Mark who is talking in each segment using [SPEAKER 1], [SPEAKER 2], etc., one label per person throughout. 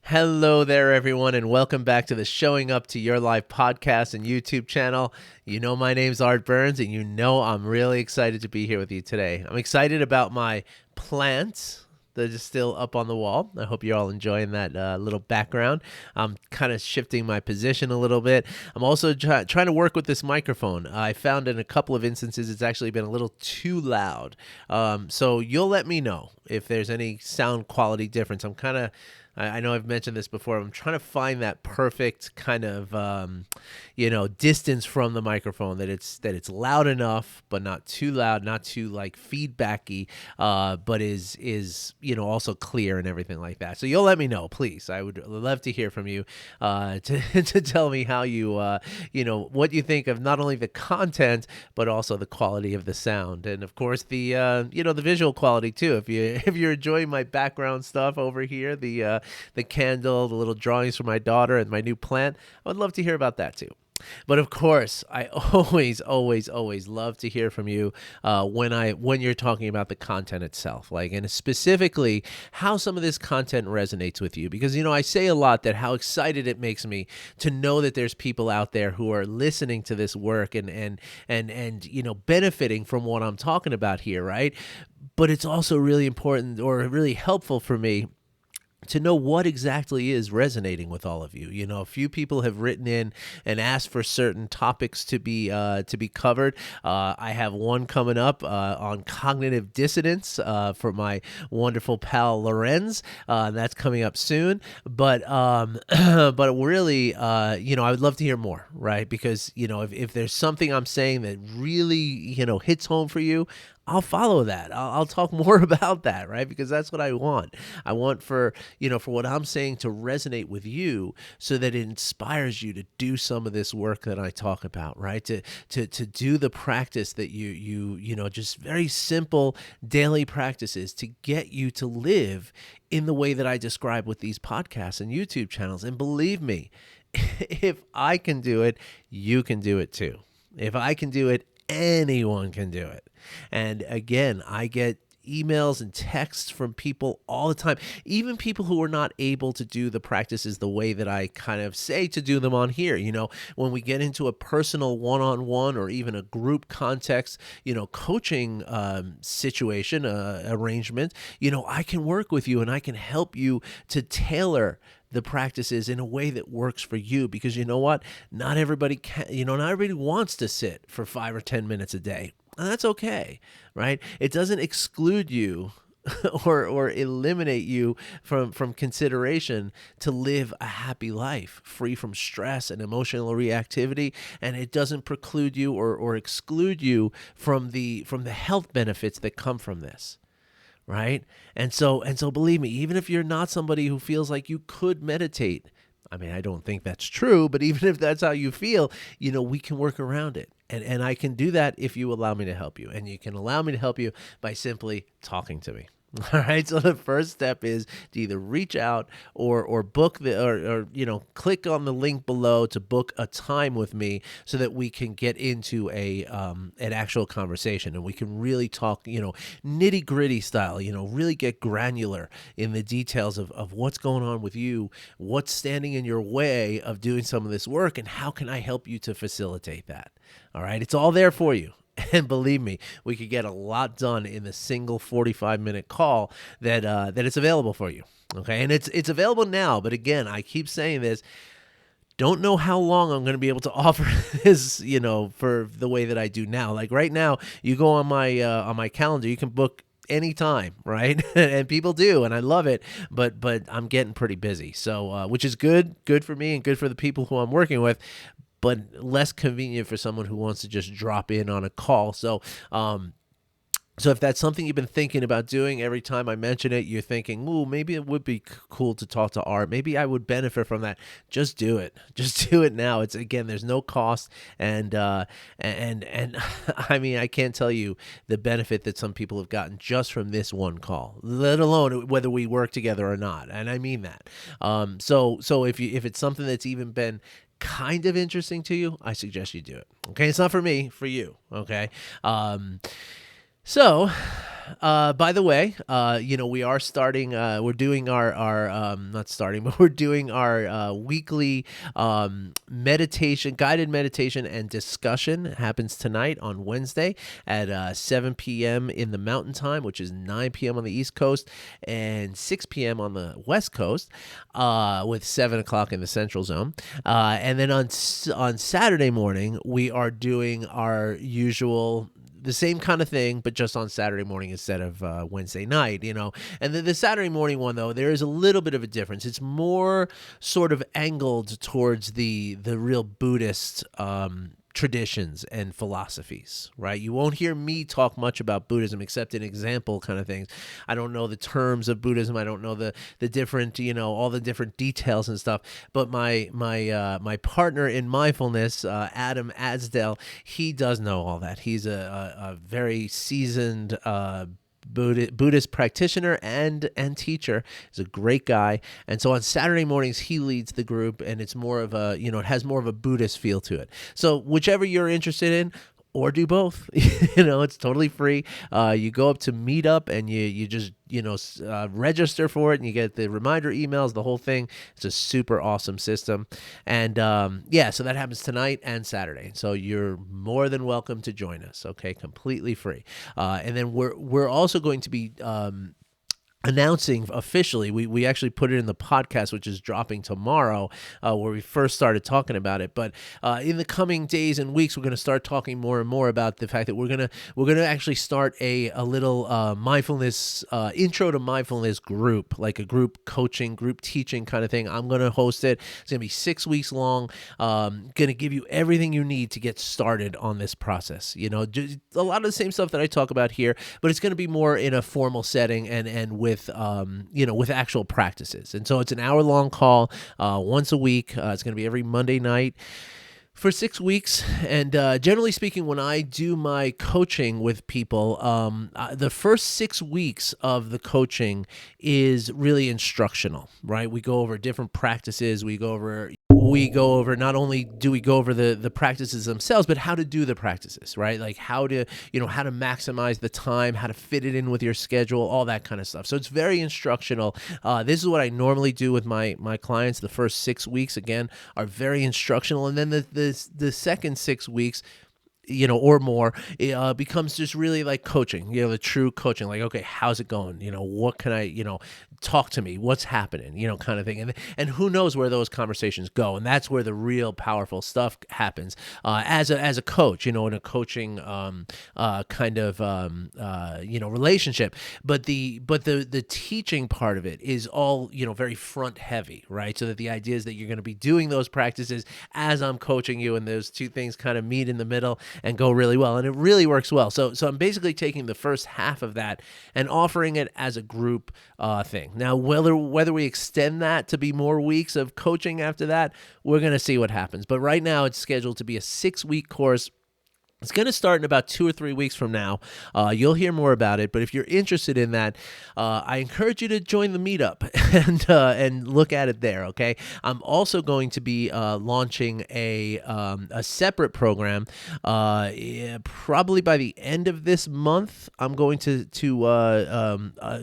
[SPEAKER 1] Hello there, everyone, and welcome back to the Showing Up to Your Life podcast and YouTube channel. You know my name's Art Burns, and you know I'm really excited to be here with you today. I'm excited about my plants that is still up on the wall. I hope you're all enjoying that little background. I'm kind of shifting my position a little bit. I'm also trying to work with this microphone. I found in a couple of instances it's actually been a little too loud. So you'll let me know if there's any sound quality difference. I know I've mentioned this before. I'm trying to find that perfect kind of, distance from the microphone that it's loud enough, but not too loud, not too like feedbacky, but is also clear and everything like that. So you'll let me know, please. I would love to hear from you to tell me how you what you think of not only the content but also the quality of the sound, and of course the the visual quality too. If you're enjoying my background stuff over here, the candle, the little drawings from my daughter, and my new plant, I would love to hear about that too. But of course, I always love to hear from you when you're talking about the content itself, and specifically how some of this content resonates with you. Because I say a lot that how excited it makes me to know that there's people out there who are listening to this work and benefiting from what I'm talking about here, right? But it's also really important or really helpful for me to know what exactly is resonating with all of you. A few people have written in and asked for certain topics to be covered. I have one coming up on cognitive dissonance for my wonderful pal Lorenz. That's coming up soon. But but really, I would love to hear more, right? Because if there's something I'm saying that really hits home for you, I'll follow that. I'll talk more about that, right? Because that's what I want. I want for what I'm saying to resonate with you, so that it inspires you to do some of this work that I talk about, right? To do the practice that you just very simple daily practices to get you to live in the way that I describe with these podcasts and YouTube channels. And believe me, if I can do it, you can do it too. If I can do it, anyone can do it. And again, I get emails and texts from people all the time, even people who are not able to do the practices the way that I kind of say to do them on here. When we get into a personal one-on-one or even a group context, coaching situation, arrangement, I can work with you and I can help you to tailor the practices in a way that works for you. Because you know what? Not everybody wants to sit for 5 or 10 minutes a day. And that's okay, right? It doesn't exclude you or eliminate you from consideration to live a happy life free from stress and emotional reactivity. And it doesn't preclude you or exclude you from the health benefits that come from this. Right? And so believe me, even if you're not somebody who feels like you could meditate, I mean, I don't think that's true, but even if that's how you feel, we can work around it. And I can do that if you allow me to help you. And you can allow me to help you by simply talking to me. All right. So the first step is to either reach out or book click on the link below to book a time with me, so that we can get into an actual conversation and we can really talk, nitty gritty style, really get granular in the details of what's going on with you, what's standing in your way of doing some of this work, and how can I help you to facilitate that. All right. It's all there for you. And believe me, we could get a lot done in the single 45-minute call that it's available for you. Okay, and it's available now. But again, I keep saying this. Don't know how long I'm going to be able to offer this, for the way that I do now. Like right now, you go on my calendar, you can book anytime, right? And people do, and I love it. But I'm getting pretty busy, so which is good for me and good for the people who I'm working with, but less convenient for someone who wants to just drop in on a call. So if that's something you've been thinking about doing, every time I mention it, you're thinking, ooh, maybe it would be cool to talk to Art. Maybe I would benefit from that. Just do it. Just do it now. It's, again, there's no cost. And I mean, I can't tell you the benefit that some people have gotten just from this one call, let alone whether we work together or not. And I mean that. So if it's something that's even been kind of interesting to you, I suggest you do it. Okay. It's not for me, for you. Okay. So By the way, we are starting. We're doing our not starting, but we're doing our weekly meditation, guided meditation and discussion. It happens tonight on Wednesday at 7 p.m. in the Mountain Time, which is 9 p.m. on the East Coast and 6 p.m. on the West Coast, with 7 o'clock in the Central Zone. And then on Saturday morning, we are doing our usual, the same kind of thing, but just on Saturday morning instead of Wednesday night, And the Saturday morning one, though, there is a little bit of a difference. It's more sort of angled towards the real Buddhist traditions and philosophies, right? You won't hear me talk much about Buddhism except in example kind of things. I don't know the terms of Buddhism. I don't know the different, all the different details and stuff. But my partner in mindfulness, Adam Asdell, he does know all that. He's a very seasoned Buddhist practitioner and teacher. He's a great guy. And so on Saturday mornings, he leads the group, and it's more of a, it has more of a Buddhist feel to it. So whichever you're interested in, or do both, it's totally free. You go up to Meetup and you just, register for it, and you get the reminder emails, the whole thing. It's a super awesome system. And so that happens tonight and Saturday. So you're more than welcome to join us. Okay. Completely free. And then we're also going to be, announcing officially, we actually put it in the podcast, which is dropping tomorrow, where we first started talking about it. But in the coming days and weeks, we're going to start talking more and more about the fact that we're gonna actually start a little mindfulness intro to mindfulness group, like a group coaching, group teaching kind of thing. I'm going to host it. It's going to be 6 weeks long. Going to give you everything you need to get started on this process. Just a lot of the same stuff that I talk about here, but it's going to be more in a formal setting and with actual practices. And so it's an hour-long call once a week. It's going to be every Monday night for 6 weeks. And generally speaking, when I do my coaching with people, the first 6 weeks of the coaching is really instructional, right? We go over different practices. We go over, not only do we go over the practices themselves, but how to do the practices, right? Like how to maximize the time, how to fit it in with your schedule, all that kind of stuff. So it's very instructional. This is what I normally do with my clients. The first 6 weeks, again, are very instructional. And then the second 6 weeks, or more, it becomes just really like coaching, the true coaching, like, okay, how's it going? What can I, talk to me, what's happening, kind of thing. And who knows where those conversations go. And that's where the real powerful stuff happens, as a coach, in a coaching, kind of, relationship. But the teaching part of it is all, very front heavy, right? So that the idea is that you're going to be doing those practices as I'm coaching you, and those two things kind of meet in the middle and go really well. And it really works well. So I'm basically taking the first half of that and offering it as a group thing. Now, whether we extend that to be more weeks of coaching after that, we're going to see what happens. But right now, it's scheduled to be a 6-week course. It's going to start in about 2 or 3 weeks from now. You'll hear more about it. But if you're interested in that, I encourage you to join the meetup and look at it there. Okay. I'm also going to be launching a separate program. Probably by the end of this month, I'm going to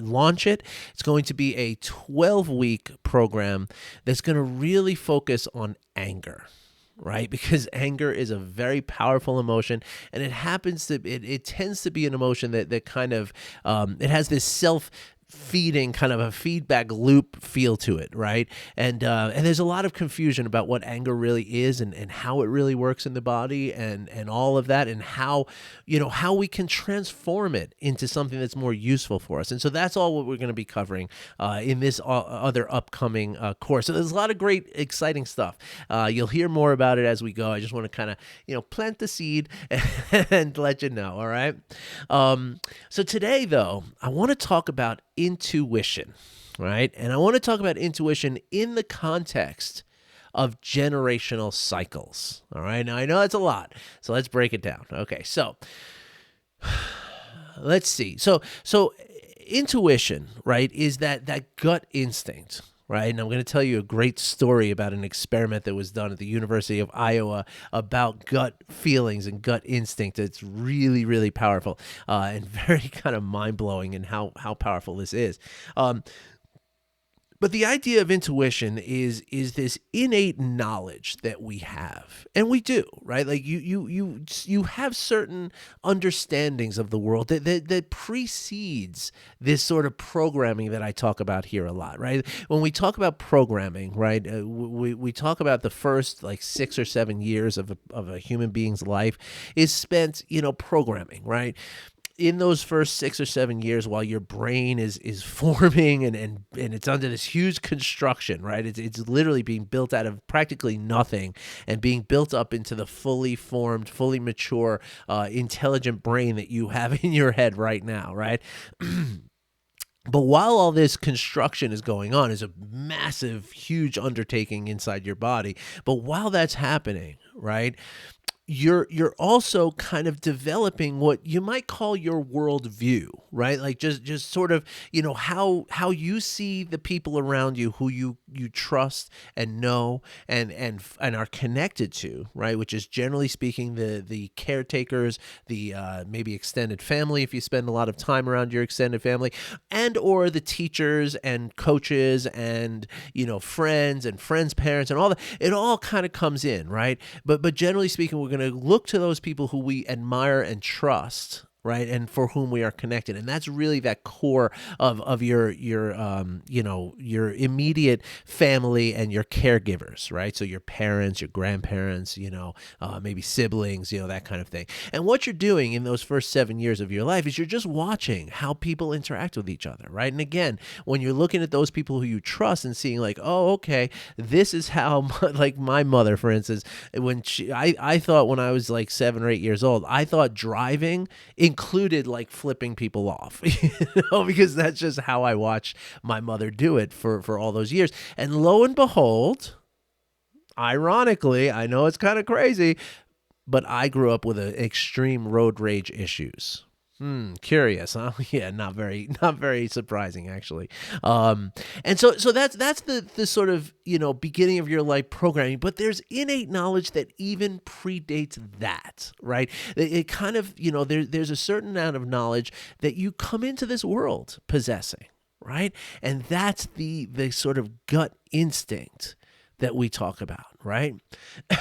[SPEAKER 1] launch it. It's going to be a 12-week program that's going to really focus on anger. Right? Because anger is a very powerful emotion, and it tends to be an emotion that kind of, it has this self-feeding kind of a feedback loop feel to it, right? And there's a lot of confusion about what anger really is and how it really works in the body and all of that, and how we can transform it into something that's more useful for us. And so that's all what we're going to be covering in this other upcoming course. So there's a lot of great, exciting stuff. You'll hear more about it as we go. I just want to kind of, plant the seed and let you know. All right. So today, though, I want to talk about intuition, right? And I want to talk about intuition in the context of generational cycles. All right. Now, I know that's a lot, so let's break it down. Okay. So let's see. So intuition, right, is that gut instinct, right? And I'm going to tell you a great story about an experiment that was done at the University of Iowa about gut feelings and gut instinct. It's really, really powerful and very kind of mind-blowing in how powerful this is. But the idea of intuition is this innate knowledge that we have, and we do, right? Like you have certain understandings of the world that precedes this sort of programming that I talk about here a lot, right? When we talk about programming, right, we talk about the first like 6 or 7 years of a human being's life is spent, programming, right? In those first 6 or 7 years, while your brain is forming and it's under this huge construction, right? It's literally being built out of practically nothing and being built up into the fully formed, fully mature, intelligent brain that you have in your head right now, right? But while all this construction is going on, is a massive, huge undertaking inside your body. But while that's happening, right, you're also kind of developing what you might call your worldview, right? Like just sort of, how you see the people around you who you trust and know and are connected to, right? Which is generally speaking the caretakers, the maybe extended family if you spend a lot of time around your extended family, and or the teachers and coaches and friends and friends' parents and all that. It all kind of comes in, right? But generally speaking, we're going to look to those people who we admire and trust, right, and for whom we are connected, and that's really that core of your immediate family and your caregivers, right? So your parents, your grandparents, maybe siblings, that kind of thing. And what you're doing in those first 7 years of your life is you're just watching how people interact with each other, right? And again, when you're looking at those people who you trust and seeing like, oh, okay, this is how, like my mother, for instance, when I thought when I was like 7 or 8 years old, I thought driving included like flipping people off, because that's just how I watched my mother do it for all those years. And lo and behold, ironically, I know it's kind of crazy, but I grew up with extreme road rage issues. Curious, huh? Yeah, not very surprising, actually. And so that's the sort of beginning of your life programming. But there's innate knowledge that even predates that, right? It kind of there's a certain amount of knowledge that you come into this world possessing, right? And that's the sort of gut instinct that we talk about, right?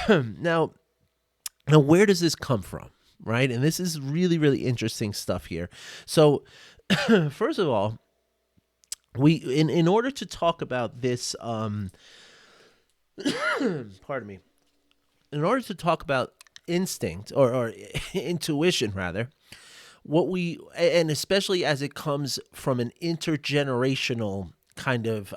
[SPEAKER 1] Now, where does this come from? Right? And this is really, really interesting stuff here. So first of all, we in order to talk about this, pardon me, in order to talk about instinct or intuition rather, and especially as it comes from an intergenerational kind of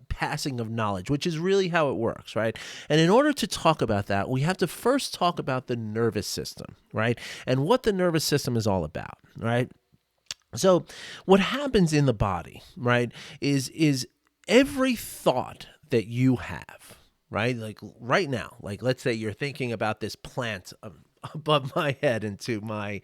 [SPEAKER 1] passing of knowledge, which is really how it works, right? And in order to talk about that, we have to first talk about the nervous system, right? And what the nervous system is all about, right? So what happens in the body, right, is every thought that you have, right? Like right now, like let's say you're thinking about this plant above my head and to my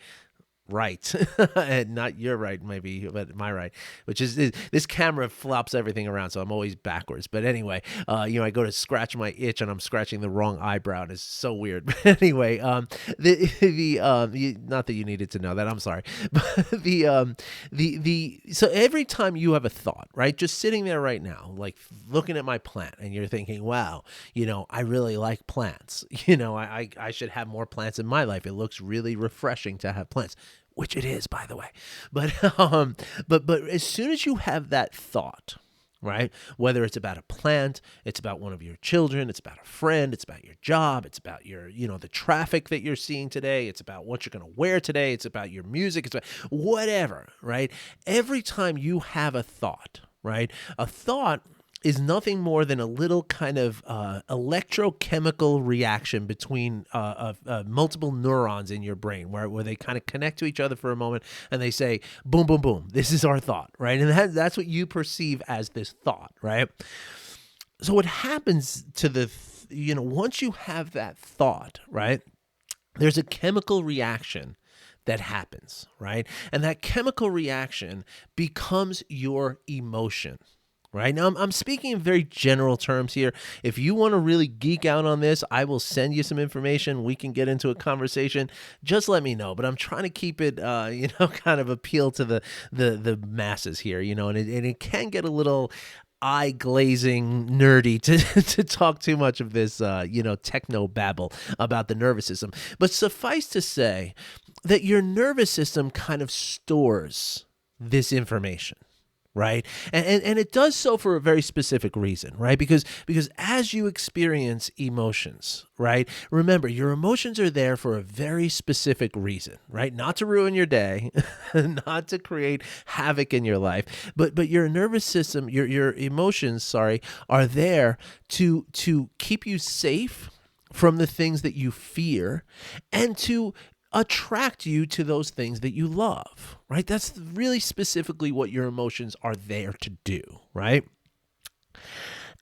[SPEAKER 1] right, and not your right maybe, but my right, which is this camera flops everything around, so I'm always backwards. But anyway, I go to scratch my itch and I'm scratching the wrong eyebrow, and it's so weird. But anyway, not that you needed to know that, I'm sorry, but so every time you have a thought, right, just sitting there right now, like looking at my plant, and you're thinking, wow, I really like plants. I should have more plants in my life. It looks really refreshing to have plants. Which it is, by the way. But as soon as you have that thought, right, whether it's about a plant, it's about one of your children, it's about a friend, it's about your job, it's about your, the traffic that you're seeing today, it's about what you're going to wear today, it's about your music, it's about whatever, right? Every time you have a thought, right, a thought is nothing more than a little kind of electrochemical reaction between multiple neurons in your brain where they kind of connect to each other for a moment and they say, boom, boom, boom, this is our thought, right? And that's what you perceive as this thought, right? So what happens to once you have that thought, right, there's a chemical reaction that happens, right? And that chemical reaction becomes your emotion. Right now, I'm speaking in very general terms here. If you want to really geek out on this, I will send you some information. We can get into a conversation. Just let me know. But I'm trying to keep it, kind of appeal to the masses here, and it can get a little eye glazing nerdy to to talk too much of this, techno babble about the nervous system. But suffice to say that your nervous system kind of stores this information. Right. And it does so for a very specific reason, right? Because as you experience emotions, right? Remember, your emotions are there for a very specific reason, right? Not to ruin your day, not to create havoc in your life, but your nervous system, your emotions, sorry, are there to keep you safe from the things that you fear and to attract you to those things that you love, right? That's really specifically what your emotions are there to do, right?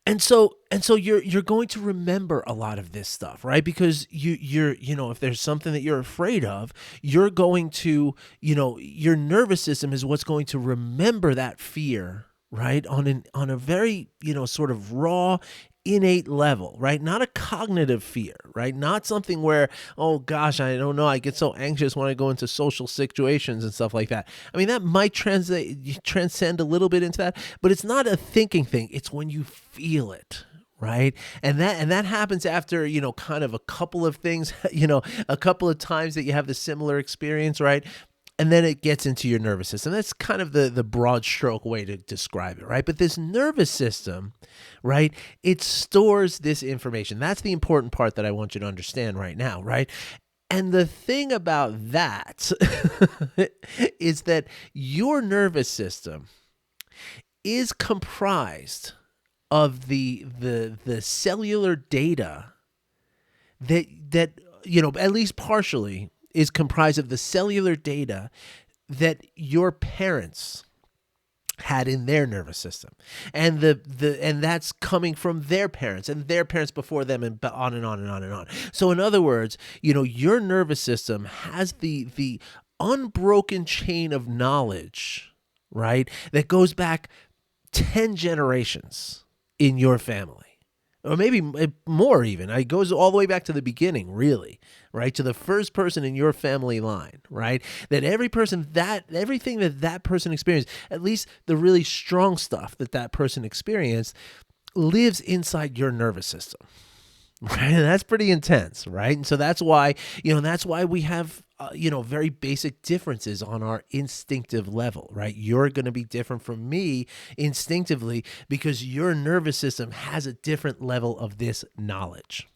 [SPEAKER 1] And so you're going to remember a lot of this stuff, right? Because you're if there's something that you're afraid of, you're going to, your nervous system is what's going to remember that fear, right? On a very, sort of raw, innate level, right? Not a cognitive fear, right? Not something where, oh gosh, I don't know, I get so anxious when I go into social situations and stuff like that. I mean, that might transcend a little bit into that, but it's not a thinking thing. It's when you feel it. Right. And that happens after, kind of a couple of things, a couple of times that you have the similar experience. Right. And then it gets into your nervous system. That's kind of the broad stroke way to describe it, right? But this nervous system, right, it stores this information. That's the important part that I want you to understand right now, right? And the thing about that is that your nervous system is comprised of the cellular data that at least partially is comprised of the cellular data that your parents had in their nervous system, and and that's coming from their parents and their parents before them, and on and on and on and on. So in other words, your nervous system has the unbroken chain of knowledge, right, that goes back 10 generations in your family. Or maybe more even. It goes all the way back to the beginning, really, right? To the first person in your family line, right? That everything that person experienced, at least the really strong stuff that person experienced, lives inside your nervous system. Right. And that's pretty intense. Right. And so that's why we have, very basic differences on our instinctive level. Right. You're going to be different from me instinctively because your nervous system has a different level of this knowledge.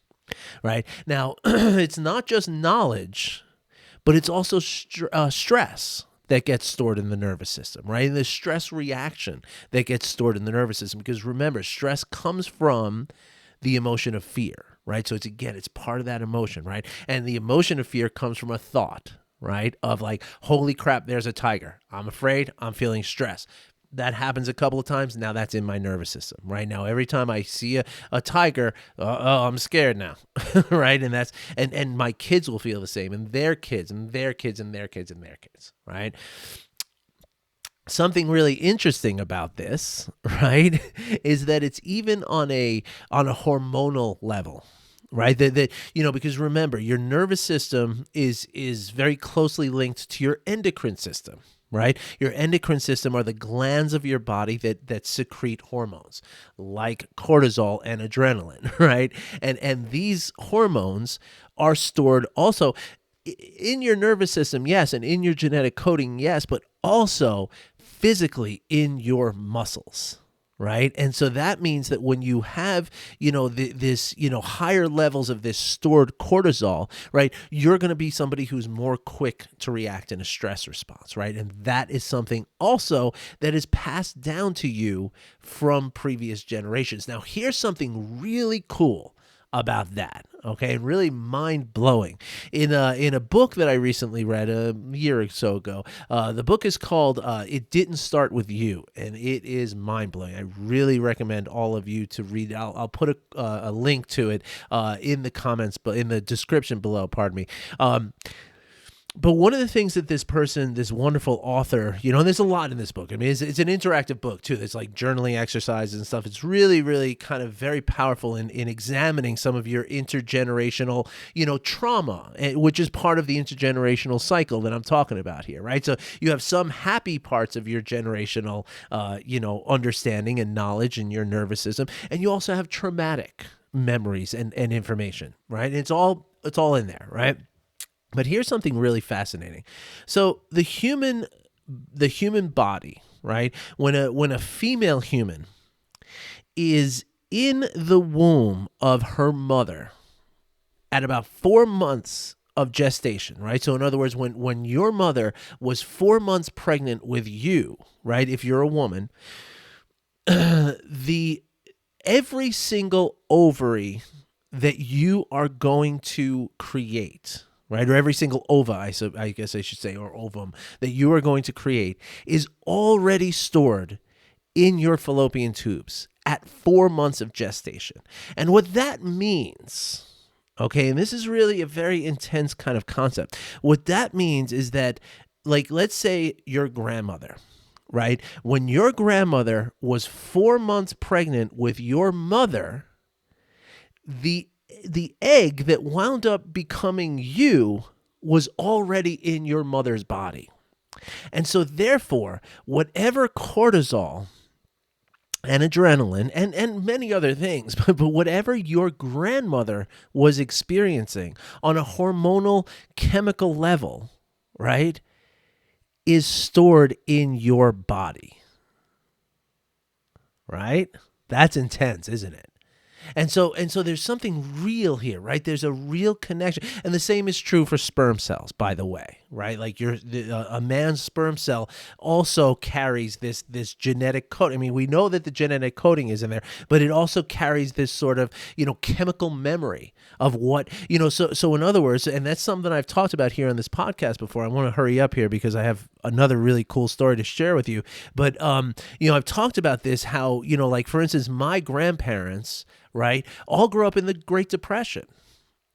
[SPEAKER 1] Right. Now, it's not just knowledge, but it's also stress that gets stored in the nervous system, right? And the stress reaction that gets stored in the nervous system. Because remember, stress comes from the emotion of fear, right? So it's part of that emotion, right? And the emotion of fear comes from a thought, right? Of like, holy crap, there's a tiger. I'm afraid, I'm feeling stress. That happens a couple of times. Now that's in my nervous system, right? Now, every time I see a tiger, I'm scared now, right? And my kids will feel the same, and their kids, and their kids, and their kids, and their kids, right? Something really interesting about this, right, is that it's even on a hormonal level, right? That because remember, your nervous system is very closely linked to your endocrine system, right? Your endocrine system are the glands of your body that secrete hormones like cortisol and adrenaline, right? And these hormones are stored also in your nervous system, yes, and in your genetic coding, yes, but also physically in your muscles, right? And so that means that when you have, this higher levels of this stored cortisol, right, you're going to be somebody who's more quick to react in a stress response, right? And that is something also that is passed down to you from previous generations. Now, here's something really cool about that, okay, and really mind-blowing. In a book that I recently read a year or so ago, the book is called It Didn't Start With You, and it is mind-blowing. I really recommend all of you to read it. I'll put a link to it in the comments, but in the description below, pardon me. But one of the things that this person, this wonderful author, there's a lot in this book. I mean, it's an interactive book too. There's like journaling exercises and stuff. It's really, really kind of very powerful in examining some of your intergenerational, trauma, which is part of the intergenerational cycle that I'm talking about here, right? So you have some happy parts of your generational, understanding and knowledge in your nervous system, and you also have traumatic memories and information, right? And it's all in there, right? But here's something really fascinating. So the human body, right? When a female human is in the womb of her mother at about 4 months of gestation, right? So in other words, when your mother was 4 months pregnant with you, right? If you're a woman, every single ovary that you are going to create, right, or every single ova, I guess I should say, or ovum that you are going to create is already stored in your fallopian tubes at 4 months of gestation. And what that means, okay, and this is really a very intense kind of concept. What that means is that, like, let's say your grandmother, right? When your grandmother was 4 months pregnant with your mother, the egg that wound up becoming you was already in your mother's body. And so therefore, whatever cortisol and adrenaline and many other things, but whatever your grandmother was experiencing on a hormonal chemical level, right, is stored in your body, right? That's intense, isn't it? And so there's something real here, right? There's a real connection. And the same is true for sperm cells, by the way, right? Like a man's sperm cell also carries this genetic code. I mean, we know that the genetic coding is in there, but it also carries this sort of, chemical memory of what, so in other words, and that's something I've talked about here on this podcast before. I want to hurry up here because I have another really cool story to share with you. But, I've talked about this, how, like, for instance, my grandparents, right, all grew up in the Great Depression,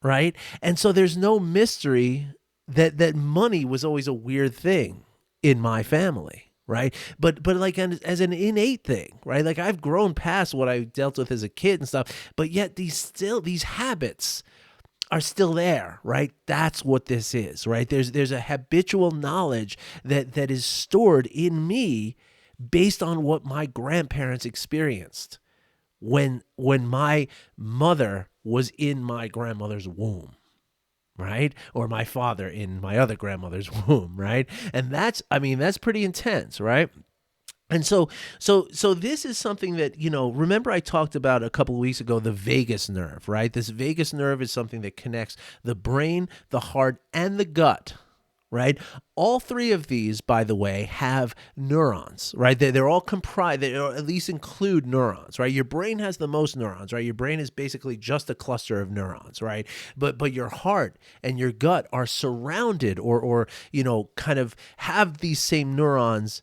[SPEAKER 1] right? And so there's no mystery that money was always a weird thing in my family, right? But like as an innate thing, right? Like I've grown past what I dealt with as a kid and stuff, but yet these habits are still there, right? That's what this is, right? There's a habitual knowledge that is stored in me based on what my grandparents experienced when my mother was in my grandmother's womb, right? Or my father in my other grandmother's womb, right? And that's pretty intense, right? And so this is something that, remember I talked about a couple of weeks ago, the vagus nerve, right? This vagus nerve is something that connects the brain, the heart, and the gut, right? All three of these, by the way, have neurons, right? They're all comprised, they at least include neurons, right? Your brain has the most neurons, right? Your brain is basically just a cluster of neurons, right? But your heart and your gut are surrounded or kind of have these same neurons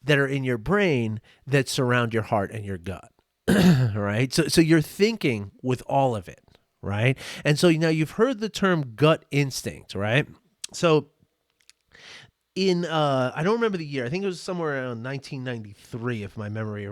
[SPEAKER 1] that are in your brain that surround your heart and your gut, right? So you're thinking with all of it, right? And so now you've heard the term gut instinct, right? So in I don't remember the year. I think it was somewhere around 1993, if my memory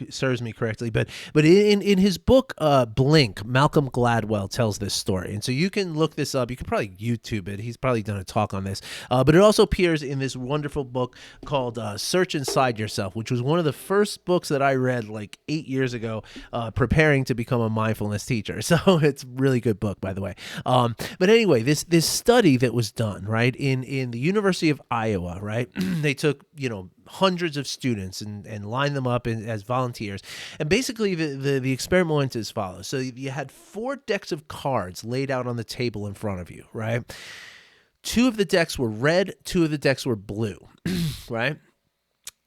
[SPEAKER 1] serves me correctly. But in his book Blink, Malcolm Gladwell tells this story, and so you can look this up. You can probably YouTube it. He's probably done a talk on this. But it also appears in this wonderful book called Search Inside Yourself, which was one of the first books that I read like 8 years ago, preparing to become a mindfulness teacher. So it's a really good book, by the way. But anyway, this study that was done, right, in the University of Iowa, right? They took, hundreds of students and lined them up as volunteers. And basically the experiment went as follows. So you had 4 decks of cards laid out on the table in front of you, right? 2 of the decks were red, 2 of the decks were blue, right?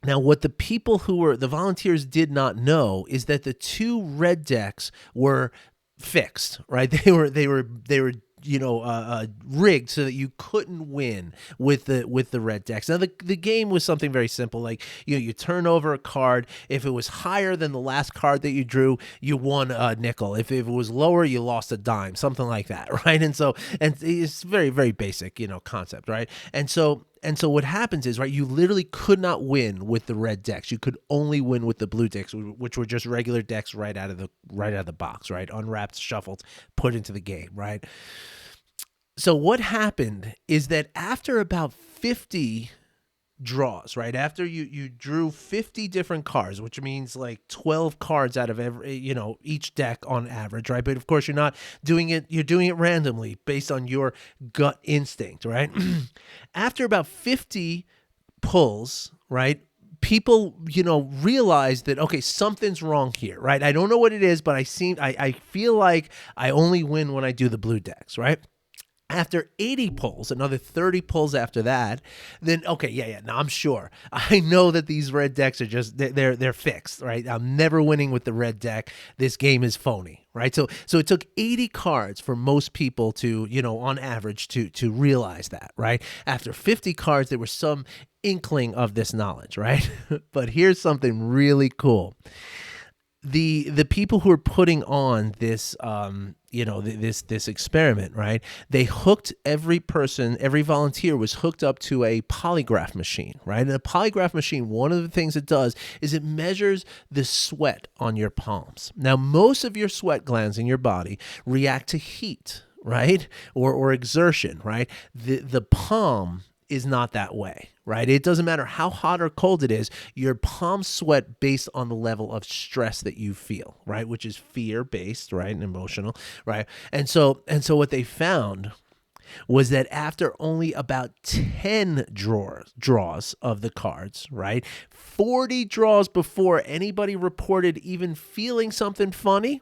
[SPEAKER 1] Now, what the volunteers did not know is that the 2 red decks were fixed, right? They were rigged so that you couldn't win with the red decks. Now the game was something very simple, like you turn over a card. If it was higher than the last card that you drew, you won a nickel. If it was lower, you lost a dime, something like that, right? And it's very, very basic, concept, right? And so what happens is, right, you literally could not win with the red decks. You could only win with the blue decks, which were just regular decks right out of the box, right? Unwrapped, shuffled, put into the game, right? So what happened is that after about 50 draws, right, after you drew 50 different cards, which means like 12 cards out of every, each deck on average, right? But of course you're doing it randomly based on your gut instinct, right? After about 50 pulls, right, people, realize that, okay, something's wrong here, right? I don't know what it is, but I feel like I only win when I do the blue decks, right? After 80 pulls, another 30 pulls after that, then okay, yeah. Now I'm sure. I know that these red decks are just they're fixed, right? I'm never winning with the red deck. This game is phony, right? So it took 80 cards for most people to, on average to realize that, right? After 50 cards, there was some inkling of this knowledge, right? But here's something really cool. The people who are putting on this this experiment, right? They hooked every volunteer was hooked up to a polygraph machine, right? And a polygraph machine, one of the things it does is it measures the sweat on your palms. Now, most of your sweat glands in your body react to heat, right? Or exertion, right? The palm is not that way, right? It doesn't matter how hot or cold it is, your palms sweat based on the level of stress that you feel, right? Which is fear-based, right? And emotional, right? And so what they found was that after only about 10 draws of the cards, right? 40 draws before anybody reported even feeling something funny,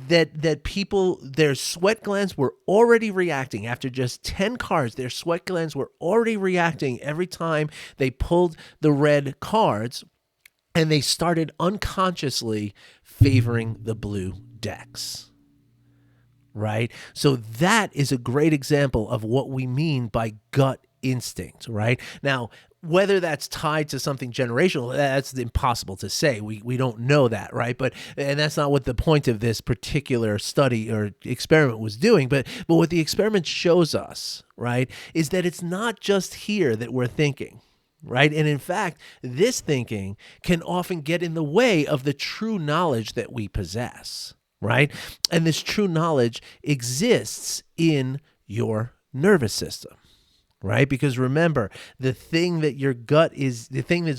[SPEAKER 1] that people, their sweat glands were already reacting. After just 10 cards, their sweat glands were already reacting every time they pulled the red cards, and they started unconsciously favoring the blue decks, right? So that is a great example of what we mean by gut instinct, right? Now, whether that's tied to something generational, that's impossible to say. We don't know that, right? And that's not what the point of this particular study or experiment was doing. But what the experiment shows us, right, is that it's not just here that we're thinking, right? And in fact, this thinking can often get in the way of the true knowledge that we possess, right? And this true knowledge exists in your nervous system. Right? Because remember, the thing that's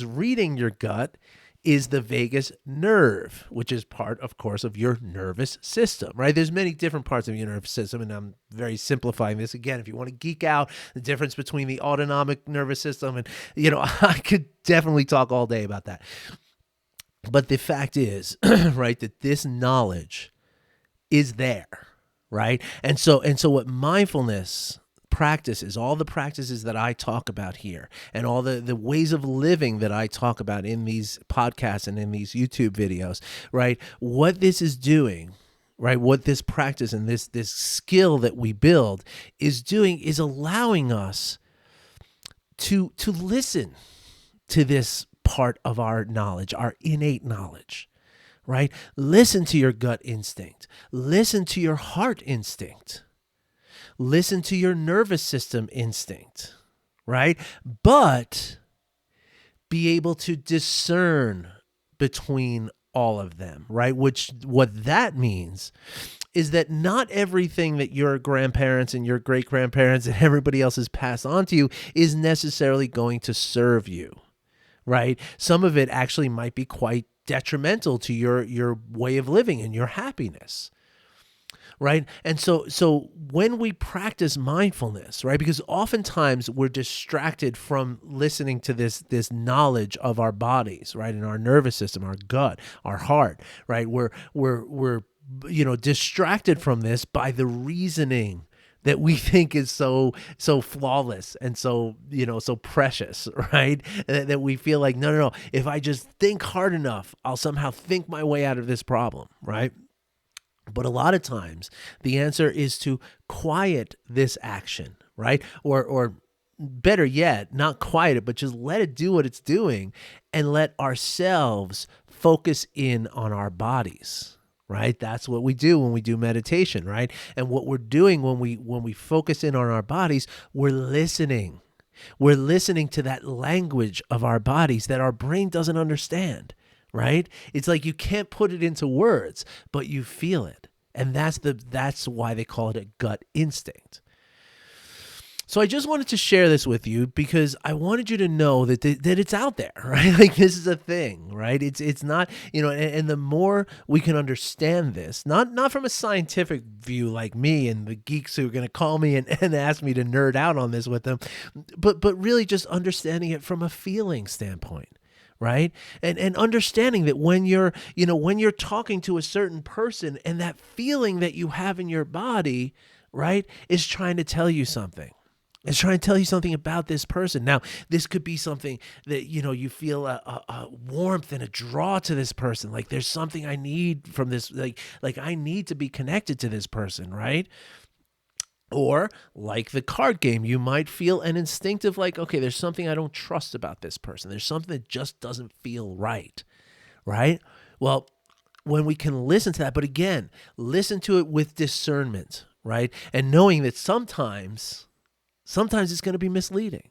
[SPEAKER 1] reading your gut is the vagus nerve, which is part, of course, of your nervous system, right? There's many different parts of your nervous system, and I'm very simplifying this. Again, if you want to geek out, the difference between the autonomic nervous system and, I could definitely talk all day about that. But the fact is, right, that this knowledge is there, right? And so what mindfulness practices, all the practices that I talk about here, and all the ways of living that I talk about in these podcasts and in these YouTube videos, right? What this is doing, right? What this practice and this skill that we build is doing is allowing us to listen to this part of our knowledge, our innate knowledge, right? Listen to your gut instinct. Listen to your heart instinct. Listen to your nervous system instinct, right? But be able to discern between all of them, right? What that means is that not everything that your grandparents and your great-grandparents and everybody else has passed on to you is necessarily going to serve you, right? Some of it actually might be quite detrimental to your way of living and your happiness. Right. And so when we practice mindfulness, right, because oftentimes we're distracted from listening to this knowledge of our bodies, right, and our nervous system, our gut, our heart, right, we're distracted from this by the reasoning that we think is so flawless and so precious, right? That we feel like, no, if I just think hard enough, I'll somehow think my way out of this problem, right? But a lot of times the answer is to quiet this action, right? Or better yet, not quiet it, but just let it do what it's doing and let ourselves focus in on our bodies, right? That's what we do when we do meditation, right? And what we're doing when we focus in on our bodies, we're listening. We're listening to that language of our bodies that our brain doesn't understand, right? It's like you can't put it into words, but you feel it. And that's why they call it a gut instinct. So I just wanted to share this with you because I wanted you to know that it's out there, right? Like this is a thing, right? It's not, and the more we can understand this, not from a scientific view like me and the geeks who are going to call me and ask me to nerd out on this with them, but really just understanding it from a feeling standpoint. Right. And understanding that when you're talking to a certain person and that feeling that you have in your body, right, is trying to tell you something. It's trying to tell you something about this person. Now, this could be something that, you feel a warmth and a draw to this person. Like there's something I need from this, like I need to be connected to this person, right? Or like the card game, you might feel an instinctive like, okay, there's something I don't trust about this person. There's something that just doesn't feel right, right? Well, when we can listen to that, but again, listen to it with discernment, right? And knowing that sometimes it's going to be misleading.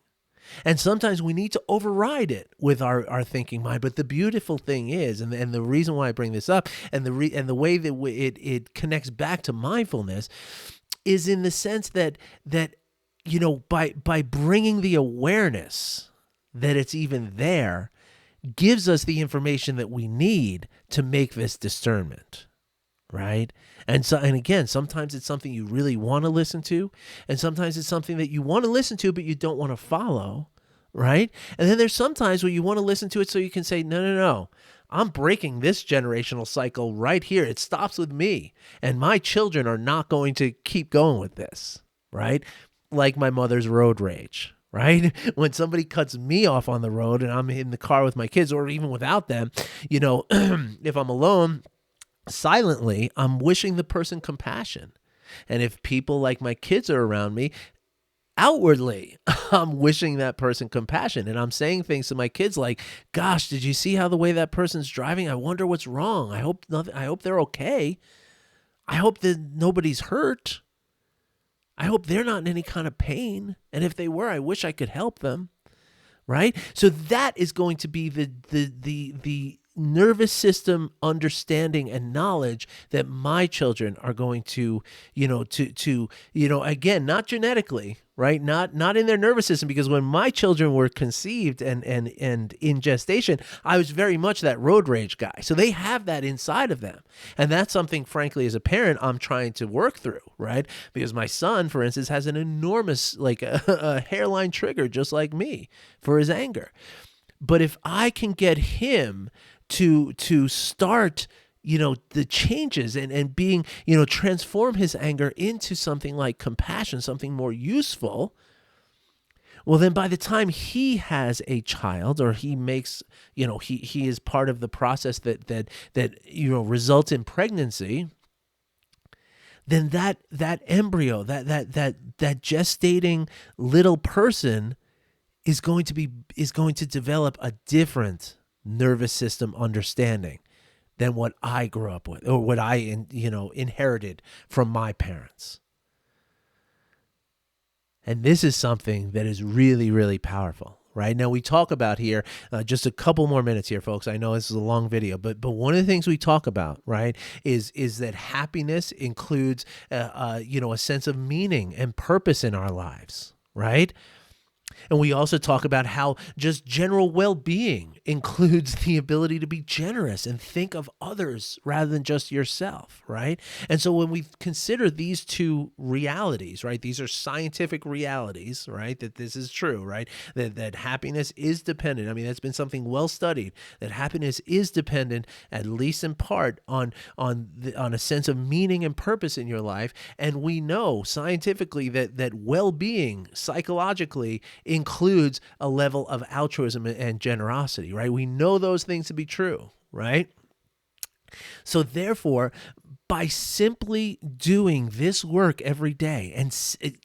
[SPEAKER 1] And sometimes we need to override it with our thinking mind. But the beautiful thing is, and the reason why I bring this up, and the way that it connects back to mindfulness, is in the sense that by bringing the awareness that it's even there, gives us the information that we need to make this discernment. Right. And again, sometimes it's something you really want to listen to. And sometimes it's something that you want to listen to, but you don't want to follow. Right. And then there's sometimes where you want to listen to it so you can say, no. I'm breaking this generational cycle right here. It stops with me. And my children are not going to keep going with this. Right. Like my mother's road rage. Right. When somebody cuts me off on the road and I'm in the car with my kids or even without them, if I'm alone, silently, I'm wishing the person compassion. And if people like my kids are around me, outwardly, I'm wishing that person compassion. And I'm saying things to my kids like, gosh, did you see how the way that person's driving? I wonder what's wrong. I hope they're okay. I hope that nobody's hurt. I hope they're not in any kind of pain. And if they were, I wish I could help them. Right? So that is going to be the nervous system understanding and knowledge that my children are going to, again, not genetically, right? Not in their nervous system, because when my children were conceived and in gestation, I was very much that road rage guy. So they have that inside of them. And that's something, frankly, as a parent, I'm trying to work through, right? Because my son, for instance, has an enormous, like a hairline trigger, just like me, for his anger. But if I can get him to start, the changes and being, transform his anger into something like compassion, something more useful, well, then by the time he has a child or he makes, he is part of the process that results in pregnancy, then that embryo, that gestating little person is going to develop a different nervous system understanding than what I grew up with or what I inherited from my parents. And this is something that is really, really powerful. Right now, we talk about here, just a couple more minutes here, folks. I know this is a long video, but one of the things we talk about, right, is that happiness includes, a sense of meaning and purpose in our lives, right? And we also talk about how just general well-being includes the ability to be generous and think of others rather than just yourself, right? And so when we consider these two realities, right, these are scientific realities, right, that this is true, right, that happiness is dependent. I mean, that's been something well studied, that happiness is dependent, at least in part, on a sense of meaning and purpose in your life. And we know scientifically that well-being psychologically includes a level of altruism and generosity, right? We know those things to be true, right? So therefore, by simply doing this work every day and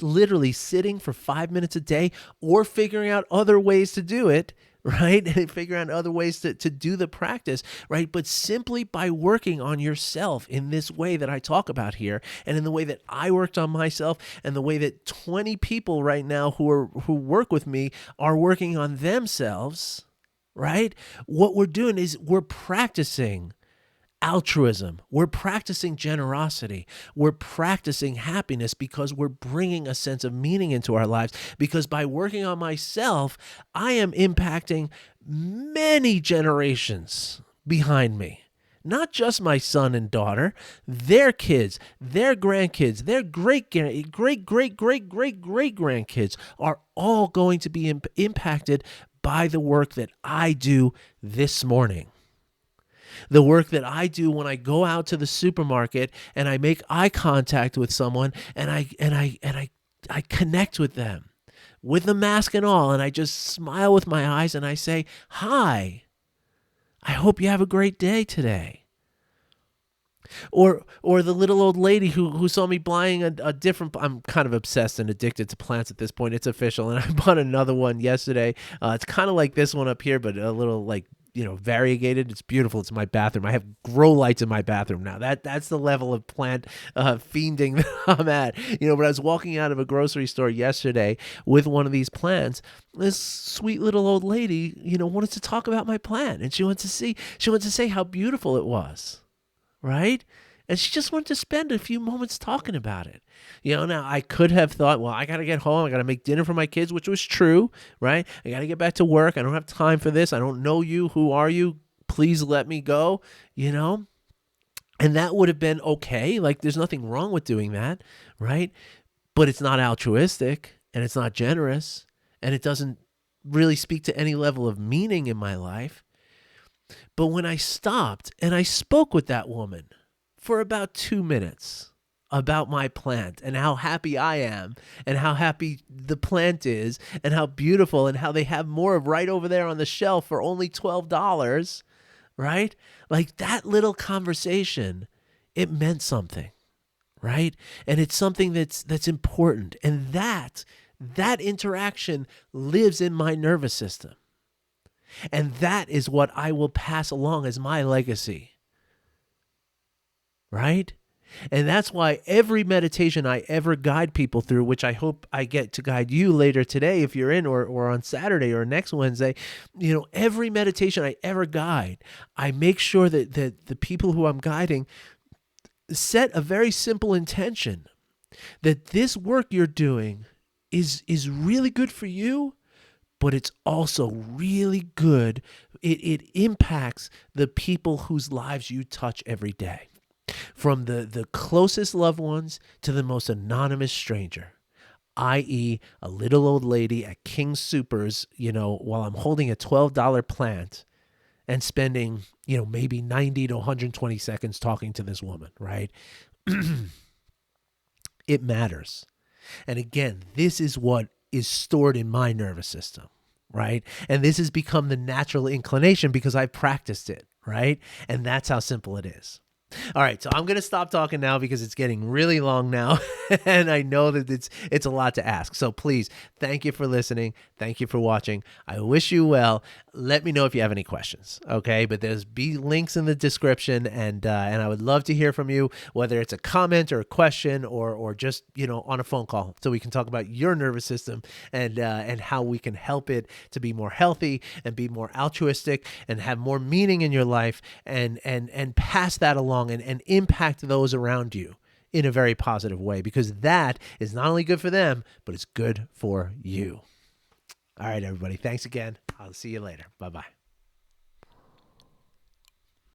[SPEAKER 1] literally sitting for 5 minutes a day or figuring out other ways to do it, right? And figuring out other ways to do the practice, right? But simply by working on yourself in this way that I talk about here, and in the way that I worked on myself, and the way that 20 people right now who work with me are working on themselves, right? What we're doing is we're practicing altruism. We're practicing generosity. We're practicing happiness because we're bringing a sense of meaning into our lives. Because by working on myself, I am impacting many generations behind me. Not just my son and daughter, their kids, their grandkids, their great grandkids are all going to be impacted by the work that I do this morning. The work that I do when I go out to the supermarket and I make eye contact with someone and I connect with them with the mask and all, and I just smile with my eyes and I say, "Hi, I hope you have a great day today." Or the little old lady who saw me buying a different, I'm kind of obsessed and addicted to plants at this point. It's official. And I bought another one yesterday. It's kind of like this one up here, but a little like, variegated. It's beautiful. It's in my bathroom. I have grow lights in my bathroom now. That's the level of plant fiending that I'm at. But I was walking out of a grocery store yesterday with one of these plants. This sweet little old lady, wanted to talk about my plant, and she wanted to say how beautiful it was, right? And she just wanted to spend a few moments talking about it. Now I could have thought, well, I got to get home. I got to make dinner for my kids, which was true, right? I got to get back to work. I don't have time for this. I don't know you. Who are you? Please let me go, And that would have been okay. Like, there's nothing wrong with doing that, right? But it's not altruistic, and it's not generous, and it doesn't really speak to any level of meaning in my life. But when I stopped and I spoke with that woman for about 2 minutes about my plant and how happy I am and how happy the plant is and how beautiful and how they have more right over there on the shelf for only $12, right? Like, that little conversation, it meant something, right? And it's something that's important. And that interaction lives in my nervous system. And that is what I will pass along as my legacy. Right? And that's why every meditation I ever guide people through, which I hope I get to guide you later today if you're in, or on Saturday or next Wednesday, every meditation I ever guide, I make sure that the people who I'm guiding set a very simple intention that this work you're doing is really good for you, but it's also really good. It impacts the people whose lives you touch every day. From the closest loved ones to the most anonymous stranger, i.e. a little old lady at King Soopers, while I'm holding a $12 plant and spending, maybe 90 to 120 seconds talking to this woman, right? It matters. And again, this is what is stored in my nervous system, right? And this has become the natural inclination because I've practiced it, right? And that's how simple it is. All right, so I'm going to stop talking now because it's getting really long now, and I know that it's a lot to ask. So please, thank you for listening. Thank you for watching. I wish you well. Let me know if you have any questions, okay? But there's links in the description, and I would love to hear from you, whether it's a comment or a question or just, on a phone call, so we can talk about your nervous system and how we can help it to be more healthy and be more altruistic and have more meaning in your life and pass that along and impact those around you in a very positive way, because that is not only good for them, but it's good for you. All right, everybody. Thanks again. I'll see you later. Bye-bye.